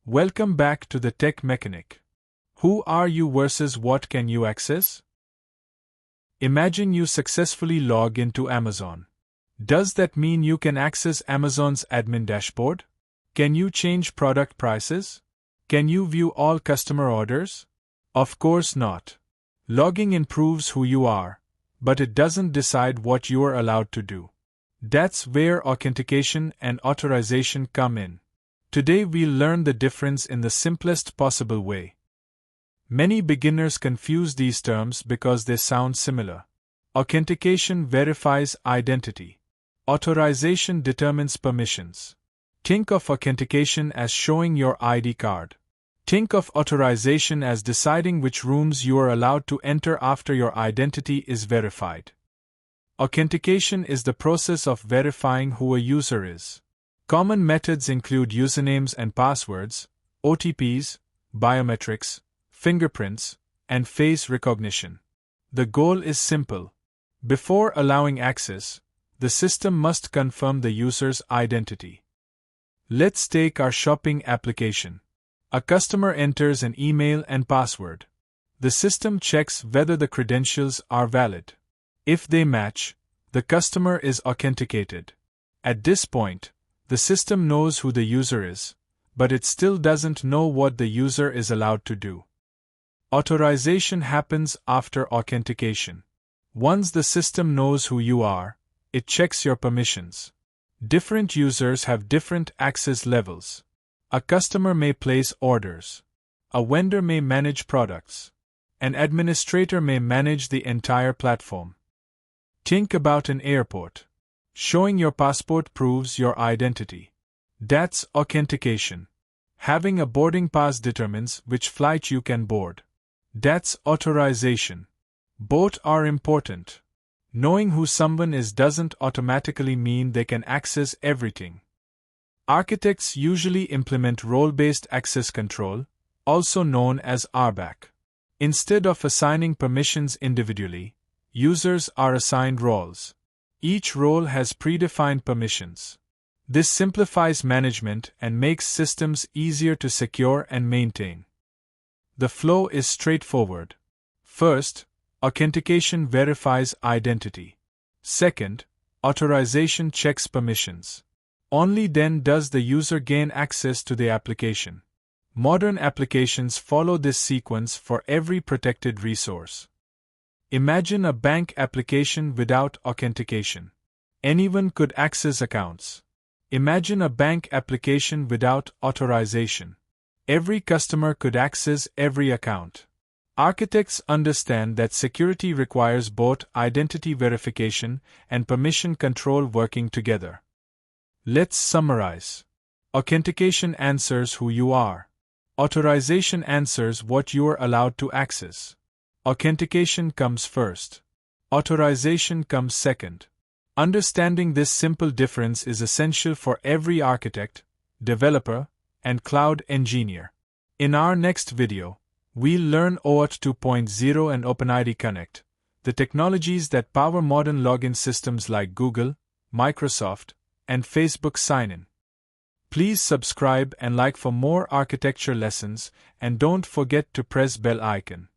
Welcome back to the Tech Mechanic. Who are you versus what can you access? Imagine you successfully log into Amazon. Does that mean you can access Amazon's admin dashboard? Can you change product prices? Can you view all customer orders? Of course not. Logging in proves who you are, but it doesn't decide what you are allowed to do. That's where authentication and authorization come in. Today we'll learn the difference in the simplest possible way. Many beginners confuse these terms because they sound similar. Authentication verifies identity. Authorization determines permissions. Think of authentication as showing your ID card. Think of authorization as deciding which rooms you are allowed to enter after your identity is verified. Authentication is the process of verifying who a user is. Common methods include usernames and passwords, OTPs, biometrics, fingerprints, and face recognition. The goal is simple. Before allowing access, the system must confirm the user's identity. Let's take our shopping application. A customer enters an email and password. The system checks whether the credentials are valid. If they match, the customer is authenticated. At this point, the system knows who the user is, but it still doesn't know what the user is allowed to do. Authorization happens after authentication. Once the system knows who you are, it checks your permissions. Different users have different access levels. A customer may place orders. A vendor may manage products. An administrator may manage the entire platform. Think about an airport. Showing your passport proves your identity. That's authentication. Having a boarding pass determines which flight you can board. That's authorization. Both are important. Knowing who someone is doesn't automatically mean they can access everything. Architects usually implement role-based access control, also known as RBAC. Instead of assigning permissions individually, users are assigned roles. Each role has predefined permissions. This simplifies management and makes systems easier to secure and maintain. The flow is straightforward. First, authentication verifies identity. Second, authorization checks permissions. Only then does the user gain access to the application. Modern applications follow this sequence for every protected resource. Imagine a bank application without authentication. Anyone could access accounts. Imagine a bank application without authorization. Every customer could access every account. Architects understand that security requires both identity verification and permission control working together. Let's summarize. Authentication answers who you are. Authorization answers what you are allowed to access. Authentication comes first. Authorization comes second. Understanding this simple difference is essential for every architect, developer, and cloud engineer. In our next video, we'll learn OAuth 2.0 and OpenID Connect, the technologies that power modern login systems like Google, Microsoft, and Facebook sign-in. Please subscribe and like for more architecture lessons, and don't forget to press bell icon.